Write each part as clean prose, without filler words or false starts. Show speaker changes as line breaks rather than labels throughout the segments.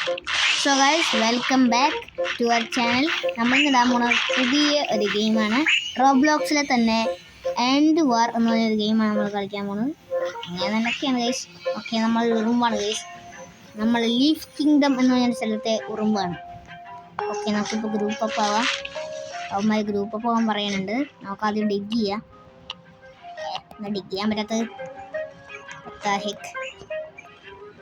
So guys welcome back to our channel. നമ്മൾ ഇടാൻ പോണ പുതിയ ഒരു ഗെയിമാണ്. റോബ്ലോക്സിലെ തന്നെ ആൻഡ് വാർ എന്ന് പറഞ്ഞൊരു ഗെയിമാണ് നമ്മൾ കളിക്കാൻ പോകുന്നത്. അങ്ങനെ തന്നെയൊക്കെയാണ് ഗൈസ്. ഓക്കെ, നമ്മൾ ഉറുമ്പാണ് ഗൈസ്. നമ്മൾ ലീഫ് കിങ്ഡം എന്ന് പറഞ്ഞൊരു സ്ഥലത്തെ ഉറുമ്പാണ്. ഓക്കെ, നമുക്കിപ്പോൾ ഗ്രൂപ്പ് അപ്പ് ആവാം. അവന്മാർ ഗ്രൂപ്പ് അപ്പ് ആവാൻ പറയുന്നുണ്ട്. നമുക്ക് ആദ്യം ഡിഗ് ചെയ്യാം. ഡിഗ് ചെയ്യാൻ പറ്റാത്തത്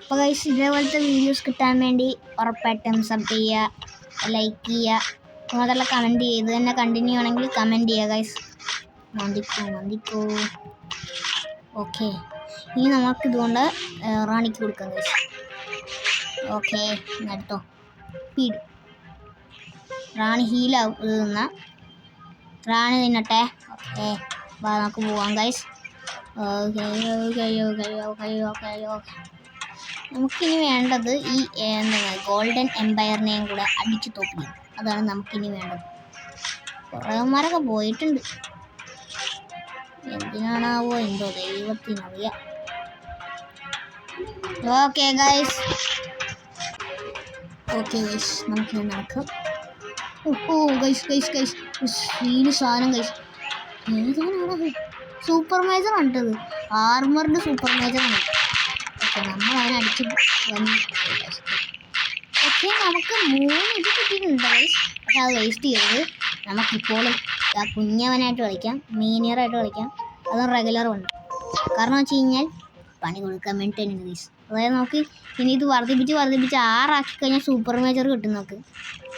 അപ്പോൾ ഗൈസ്, ഇതേപോലത്തെ വീഡിയോസ് കിട്ടാൻ വേണ്ടി ഉറപ്പായിട്ടും സബ് ചെയ്യുക, ലൈക്ക് ചെയ്യുക, അതെല്ലാം കമൻറ്റ് ചെയ്ത് തന്നെ കണ്ടിന്യൂ ആണെങ്കിൽ കമൻറ്റ് ചെയ്യുക ഗൈസ്. മന്ദിക്കോ. ഓക്കെ, ഇനി നമുക്ക് ഇതുകൊണ്ട് റാണിക്ക് കൊടുക്കാം ഗൈസ്. ഓക്കെ, എടുത്തോ. സ്പീഡ് റാണി ഹീലാവുന്ന റാണി തിന്നട്ടെ. ഓക്കെ, നമുക്ക് പോവാം ഗൈസ്. നമുക്കിനി വേണ്ടത് ഈ ഗോൾഡൻ എംപയറിനെയും കൂടെ അടിച്ചു തോപ്പിക്കും. അതാണ് നമുക്കിനി വേണ്ടത്. കുറേമാരൊക്കെ പോയിട്ടുണ്ട്, എന്തിനാണാവോ എന്തോ ദൈവത്തിനറിയാം. ഓക്കെ ഗൈസ്, നമുക്കിനി നടക്കാം. ഓ ഗൈസ് ഈ സാധനം ഗൈസ് ഏതാണ്? സൂപ്പർ മേജർ കണ്ടത്, ആർമർഡ് സൂപ്പർ മേജറാണ്. ഓക്കെ, നമ്മൾ അതിനെ അടിച്ച് വന്നു. ഓക്കെ, നമുക്ക് 3 ഇത് കിട്ടിയിട്ടുണ്ട് ഗൈസ്. പക്ഷെ അത് വേസ്റ്റ് ചെയ്യരുത്. നമുക്കിപ്പോഴും കുഞ്ഞവനായിട്ട് കളിക്കാം, മീനിയറായിട്ട് കളിക്കാം, അതും റെഗുലറും ഉണ്ട്. കാരണം വെച്ച് കഴിഞ്ഞാൽ പണി കൊടുക്കാൻ വേണ്ടിയിട്ടാണ് ഗൈസ്. അതായത് നമുക്ക് ഇനി ഇത് വർദ്ധിപ്പിച്ച് 6 ആക്കി കഴിഞ്ഞാൽ സൂപ്പർ മേജർ കിട്ടും നമുക്ക്.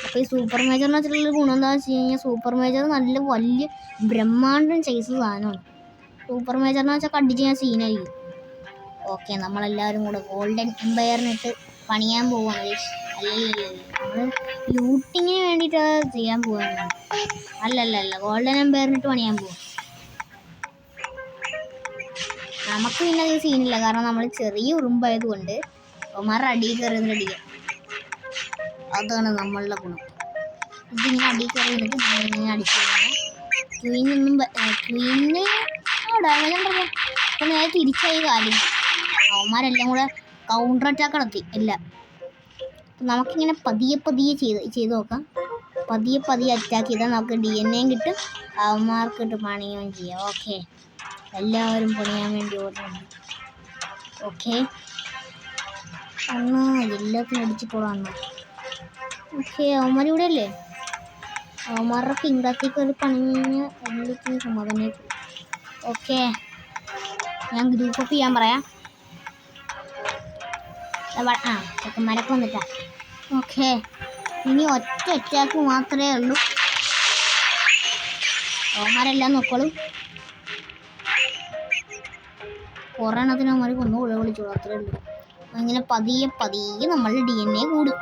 അപ്പോൾ ഈ സൂപ്പർ മേജറിന് വെച്ചിട്ടുള്ള ഗുണം എന്താണെന്ന് വെച്ച് കഴിഞ്ഞാൽ സൂപ്പർ മേജർ നല്ല വലിയ ബ്രഹ്മാണ്ടം സൈസ് സാധനമാണ്. സൂപ്പർ മേജറിന് വെച്ചാൽ കടിച്ച് ഞാൻ സീനായിരിക്കും. ഓക്കെ, നമ്മളെല്ലാവരും കൂടെ ഗോൾഡൻ എംപയറിനിട്ട് പണിയാൻ പോവുകയാണ് ഗൈസ്. അല്ലല്ലോ, നമ്മൾ ലൂട്ടിങ്ങിന് വേണ്ടിയിട്ട് ചെയ്യാൻ പോവുകയാണ്. അല്ലല്ല, ഗോൾഡൻ എംപയറിനിട്ട് പണിയാൻ പോവും. നമുക്ക് പിന്നെ അത് സീനില്ല, കാരണം നമ്മൾ ചെറിയ ഉറുമ്പായതുകൊണ്ട് അവന്മാരുടെ അടിയിൽ കയറി അടിക്കാം. അതാണ് നമ്മളുടെ ഗുണം. ഇതിങ്ങനെ അടിയിൽ കയറി നിന്നിട്ട് ഇങ്ങനെ അടിച്ചു ക്വീന് അപ്പം നേരെ തിരിച്ചായി കാര്യം. അവന്മാരെല്ലാം കൂടെ കൗണ്ടർ അറ്റാക്ക് നടത്തി എല്ലാം. അപ്പം നമുക്കിങ്ങനെ പതിയെ ചെയ്ത് നോക്കാം. പതിയെ അറ്റാക്ക് ചെയ്താൽ നമുക്ക് DNA കിട്ടും, അവന്മാർക്കിട്ട് പണിയുകയും ചെയ്യാം. ഓക്കെ, എല്ലാവരും പണിയാൻ വേണ്ടി ഓടുന്നുണ്ട്. ഓക്കെ, എല്ലാത്തിനും അടിച്ചു പോടാണ്. ഓക്കെ, അവന്മാർ ഇവിടെ അല്ലേ? അവന്മാരുടെ കിങ്ഡത്തേക്ക് ഒരു പണിഞ്ഞ് എല്ലാത്തിനും സമാധാനമായി പോകും. ഓക്കെ, ഞാൻ ഗ്രൂപ്പ് അപ്പ് ചെയ്യാൻ പറയാം. ചെക്കന്മാരൊക്കെ വന്നിട്ടാ. ഓക്കെ, ഇനി ഒറ്റ അറ്റാക്ക് മാത്രമേ ഉള്ളൂ. അവന്മാരെല്ലാം നോക്കോളും. കുറേ എണ്ണത്തിന് അവന്മാർ വിളിച്ചോളൂ, അത്രേ ഉള്ളൂ. അങ്ങനെ പതിയെ നമ്മളുടെ DNA കൂടും.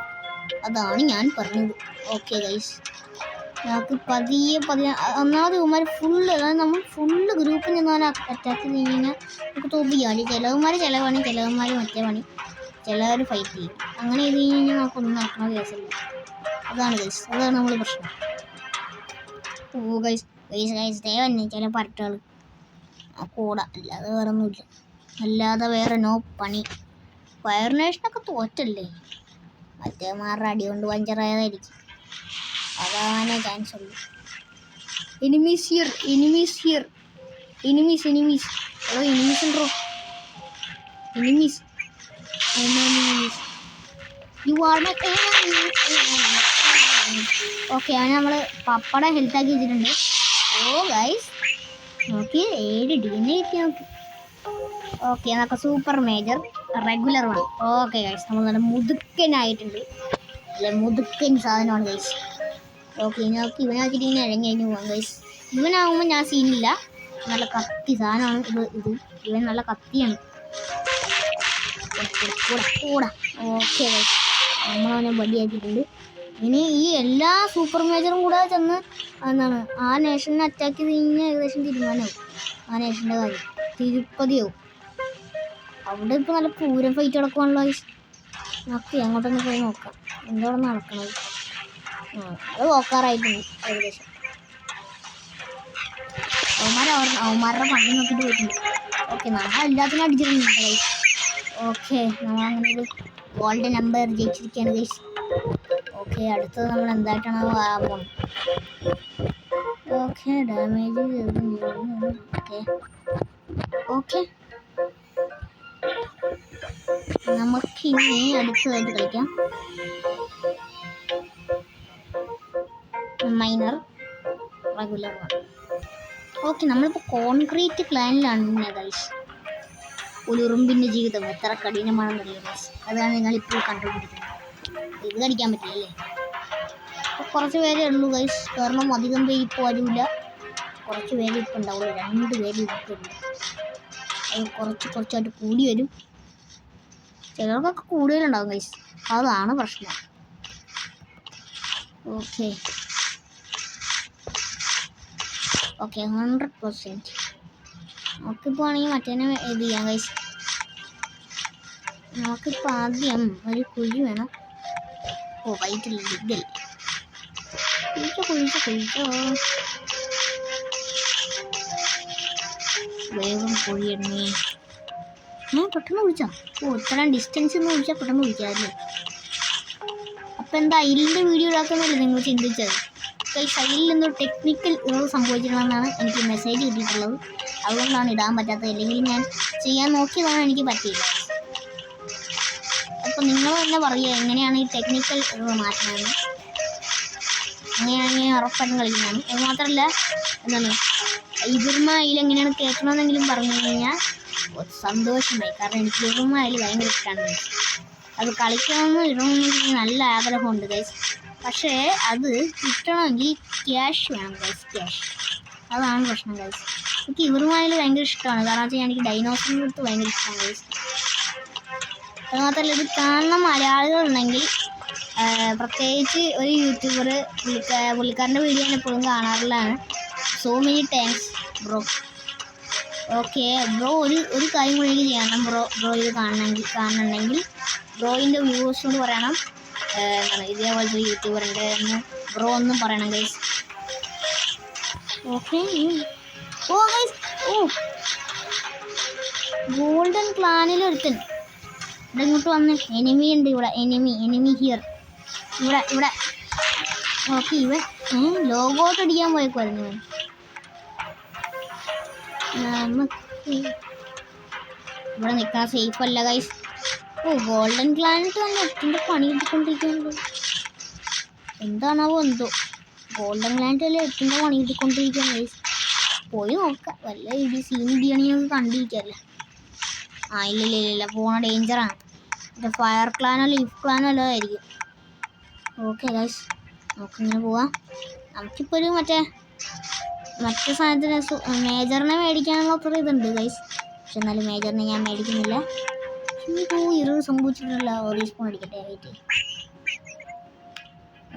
അതാണ് ഞാൻ പറഞ്ഞത്. ഓക്കെ ഗൈസ്, നമുക്ക് പതിയെ ഒന്നാമത് ഇവന്മാർ ഫുള്ള്, അതായത് നമ്മൾ ഫുള്ള് ഗ്രൂപ്പിൽ നിന്നാൽ അറ്റാക്ക് ചെയ്ത് കഴിഞ്ഞാൽ നമുക്ക് തോപ്പിക്കാം. ചിലവന്മാർ മറ്റേ പണി, ചിലവർ ഫൈറ്റ് ചെയ്യും. അങ്ങനെ ചെയ്ത് കഴിഞ്ഞാൽ നമുക്കൊന്നും നടക്കുന്ന കേസല്ല. അതാണ് ഗൈസ്, അതാണ് നമ്മൾ പ്രശ്നം. ഓ ഗൈസ് ദയവന്നെ ചില പരട്ടുകൾ കൂടാ, അല്ലാതെ വേറെ ഒന്നുമില്ല. അല്ലാതെ വേറെ നോ പണി. ഫയർ നേഷനൊക്കെ തോറ്റല്ലേ, മറ്റേമാരുടെ അടി കൊണ്ട് പഞ്ചറായതായിരിക്കും. അതാണ് ചാൻസ് ഉള്ളു. Enemies here. എനിമീസ് ഉണ്ടോ? Enemies you are my enemy. Okay, അവനെ നമ്മൾ പപ്പട ഹെൽത്താക്കി വെച്ചിട്ടുണ്ട്. ഓ ഗൈസ്, നോക്കി 7 DNA കിട്ടി നോക്കി. ഓക്കെ, നമുക്ക് സൂപ്പർ മേജർ റെഗുലർ ആണ്. ഓക്കെ ഗൈസ്, നമ്മൾ നല്ല മുതുക്കനായിട്ടുണ്ട്. അല്ലെ, മുതുക്കൻ സാധനമാണ് ഗൈസ്. ഓക്കെ, നമുക്ക് ഇവനാക്കിയിട്ട് ഇങ്ങനെ ഇഴഞ്ഞു പോകാം ഗൈസ്. ഇവനാകുമ്പോൾ ഞാൻ സീനില്ല, നല്ല കത്തി സാധനമാണ് ഇത്. ഇവൻ നല്ല കത്തിയാണ്. കൂടാ. ഓക്കെ ഗൈസ്, നമ്മളവനെ ബഡിയാക്കിയിട്ടുണ്ട്. ഇനി ഈ എല്ലാ സൂപ്പർ മേജറും കൂടെ ചെന്ന് എന്താണ് ആ നേഷനെ അറ്റാക്ക് ചെയ്ത് കഴിഞ്ഞാൽ ഏകദേശം തീരുമാനമാവും. ആ നേഷൻ്റെ കാര്യം തിരുപ്പതിയാവും. അവിടെ ഇപ്പോൾ നല്ല പൂരം ഫൈറ്റ് നടക്കുവാണല്ലോ ഗൈസ്. നമുക്ക് അങ്ങോട്ടൊന്ന് പോയി നോക്കാം എന്താണ് നടക്കുന്നത്. അത് നോക്കാറായിട്ടുണ്ട് ഏകദേശം. അവന്മാരുടെ പണി നോക്കിയിട്ട് പോയിട്ടുണ്ട്. ഓക്കെ, നമ്മൾ എല്ലാത്തിനും അടിച്ചിട്ടുണ്ട് ഗൈസ്. ഓക്കെ, നമ്മളങ്ങനെ ഒരു ഗോൾഡൻ നമ്പർ ജയിച്ചിരിക്കുകയാണ് ഗൈസ്. ഓക്കെ, അടുത്തത് നമ്മൾ എന്തായിട്ടാണ് പോകുന്നത്. Okay, damage okay okay. നമുക്ക് ഇനി അടുത്തതായിട്ട് കളിക്കാം മൈനർ റെഗുലർ വൺ. ഓക്കെ, നമ്മളിപ്പോൾ കോൺക്രീറ്റ് ക്ലാനിലാണ് ഗൈസ്. ഉലുറുമ്പിൻ്റെ ജീവിതം എത്ര കഠിനമാണെന്നറിയാം ഗൈസ്. അതാണ് നിങ്ങളിപ്പോൾ കണ്ടുപിടിക്കുന്നത്. ഇത് കടിക്കാൻ പറ്റില്ലല്ലേ? അപ്പോൾ കുറച്ച് പേരേ ഉള്ളൂ ഗൈസ്, കാരണം അധികം പേര് ഇപ്പോൾ വരില്ല. കുറച്ച് പേര് ഇപ്പോൾ ഉണ്ടാവുള്ളൂ, 2 പേര് ഇപ്പോൾ ഉണ്ട്. അത് കുറച്ചായിട്ട് കൂടി വരും. ചിലർക്കൊക്കെ കൂടുതലുണ്ടാവും ഗൈസ്, അതാണ് പ്രശ്നം. Okay okay 100%. നമുക്കിപ്പോൾ ആണെങ്കിൽ മറ്റേനെ ഇത് ചെയ്യാം ഗൈസ്. നമുക്കിപ്പോൾ ആദ്യം ഒരു കുഴി വേണം. ഓ വൈറ്റില്ല, ഡിഗൽ കുഴിച്ചോ വേഗം കുഴിയണേ. പെട്ടെന്ന് കുഴിച്ചോ. ഓ ഇത്രയും ഡിസ്റ്റൻസ് നിന്ന് കുഴിച്ചാൽ പെട്ടെന്ന് കുഴിക്കാമല്ലേ. അപ്പം എന്താ അയിലിൻ്റെ വീഡിയോ ഇടാക്കുന്നല്ലേ നിങ്ങൾ ചിന്തിച്ചത്? ഗൈസ്, അയിലിൽ എന്തോ ടെക്നിക്കൽ ഇറവ് സംഭവിച്ചിട്ടുണ്ടെന്നാണ് എനിക്ക് മെസ്സേജ് കിട്ടിയിട്ടുള്ളത്. അതുകൊണ്ടാണ് ഇടാൻ പറ്റാത്തത്. അല്ലെങ്കിൽ ഞാൻ ചെയ്യാൻ നോക്കിയതാണ്, എനിക്ക് പറ്റിയില്ല. അപ്പം നിങ്ങൾ തന്നെ പറയുക എങ്ങനെയാണ് ഈ ടെക്നിക്കൽ ഇറവ് മാറ്റുന്നത്. അങ്ങനെയാണെങ്കിൽ ഉറപ്പായിട്ടും കളിക്കുന്നതാണ്. അത് മാത്രമല്ല എന്താണ് ഇവിടുന്ന് അതിൽ എങ്ങനെയാണ് കേൾക്കണമെന്നെങ്കിലും പറഞ്ഞു കഴിഞ്ഞാൽ സന്തോഷമായി. കാരണം എനിക്ക് ഇവിടുന്ന് അതിൽ ഭയങ്കര ഇഷ്ടമാണ്. അത് കളിക്കണമെന്ന് ഇടണമെന്ന് നല്ല ആഗ്രഹമുണ്ട് ഗൈസ്. പക്ഷേ അത് കിട്ടണമെങ്കിൽ ക്യാഷ് വേണം ഗൈസ്, ക്യാഷ്. അതാണ് പ്രശ്നം ഗൈസ്. എനിക്ക് ഇവരുമായാലും ഭയങ്കര ഇഷ്ടമാണ്. കാരണം വെച്ചാൽ എനിക്ക് ഡൈനോസറിൻ്റെ അടുത്ത് ഭയങ്കര ഇഷ്ടമാണ് ഗൈസ്. അതുമാത്രമല്ല ഇത് കാണുന്ന മലയാളികളുണ്ടെങ്കിൽ, പ്രത്യേകിച്ച് ഒരു യൂട്യൂബർ പുള്ളിക്കാരൻ്റെ വീഡിയോ ഞാൻ എപ്പോഴും കാണാറുള്ളതാണ്. So many thanks bro. Okay bro, ഒരു കാര്യം കൂടി എനിക്ക് ചെയ്യണം ബ്രോ ഇത് കാണണമെങ്കിൽ ബ്രോയിൻ്റെ വ്യൂവേഴ്സിനോട് പറയണം എന്താണ് ഇതേപോലത്തെ യൂട്യൂബറുണ്ട് എന്ന് ബ്രോ ഒന്നും പറയണം ഗൈസ്. ഓക്കെ ഓ ഗൈസ്, ഓ ഗോൾഡൻ ക്ലാനിലൊരുത്തൻ ഇവിടെ ഇങ്ങോട്ട് വന്ന് എനിമി ഉണ്ട്. ഇവിടെ എനിമി ഹിയർ. ഇവിടെ ഓക്കെ ഇവൻ ലോഗോട്ട് അടിക്കാൻ പോയേക്കുമായിരുന്നു. നമുക്ക് ഇവിടെ നിൽക്കാൻ സേഫ് അല്ല ഗൈസ്. ഓ ഗോൾഡൻ ക്ലാനിട്ട് തന്നെ എട്ടിൻ്റെ പണി കിട്ടിക്കൊണ്ടിരിക്കുന്നുണ്ട്. എന്താണാവോ എന്തോ ഗോൾഡൻ ക്ലാനിട്ട് അല്ലേ എട്ടിൻ്റെ പണി കിട്ടിക്കൊണ്ടിരിക്കുകയാണ് ഗൈസ്. പോയി നോക്കാം, വല്ല സീൻ ഇടിയാണെങ്കിൽ കണ്ടിരിക്കാമല്ലേ. ഇല്ല പോണ ഡേഞ്ചറാണ്. മറ്റേ ഫയർ ക്ലാനോ ലീഫ് ക്ലാനോ അല്ലോ ആയിരിക്കും. ഓക്കെ ഗൈസ്, നമുക്കിങ്ങനെ പോവാം. നമുക്കിപ്പോൾ ഒരു മറ്റേ സാധനത്തിന് മേജറിനെ മേടിക്കാനുള്ള അത്ര ഇതുണ്ട് ഗൈസ്. പക്ഷെ എന്നാലും മേജറിനെ ഞാൻ മേടിക്കുന്നില്ല. ഇറവ് സംഭവിച്ചിട്ടില്ല. ഒരു സ്പൂൺ അടിക്കട്ടെ ആയിട്ട്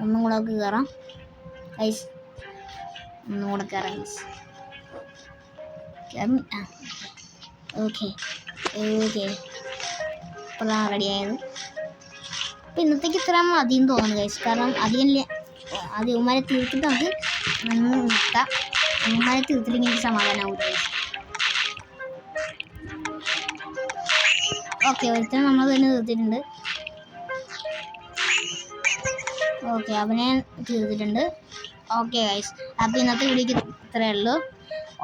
ഒന്നും കൂടെ കയറാം ഗൈസ്. ഒന്നും കൂടെ കയറാം ഗൈസ്. ഓക്കെ ഇപ്പോഴാണ് റെഡിയായത്. അപ്പം ഇന്നത്തേക്ക് ഇത്ര മതിയെന്ന് തോന്നുന്നു ഗൈസ്. കാരണം അത് ഉമ്മാരെ തീർത്തിട്ട് നമുക്ക് നിന്ന് നിൽക്കാം. ഉമ്മാരെ തീർത്തില്ലെങ്കിൽ എനിക്ക് സമാധാനമാവും ഗൈസ്. ഓക്കെ ഒരുത്തരം നമ്മൾ തന്നെ തീർത്തിട്ടുണ്ട്. ഓക്കെ അവനെ തീർത്തിട്ടുണ്ട്. ഓക്കെ ഗൈസ്, അപ്പോൾ ഇന്നത്തെ വീഡിയോക്ക് ഇത്രയേ ഉള്ളൂ.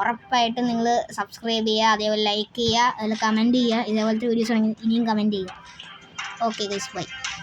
ഉറപ്പായിട്ടും നിങ്ങൾ സബ്സ്ക്രൈബ് ചെയ്യുക, അതേപോലെ ലൈക്ക് ചെയ്യുക, അതിൽ കമൻറ്റ് ചെയ്യുക. ഇതേപോലത്തെ വീഡിയോസ് ആണെങ്കിൽ ഇനിയും കമൻറ്റ് ചെയ്യുക. Okay guys, by.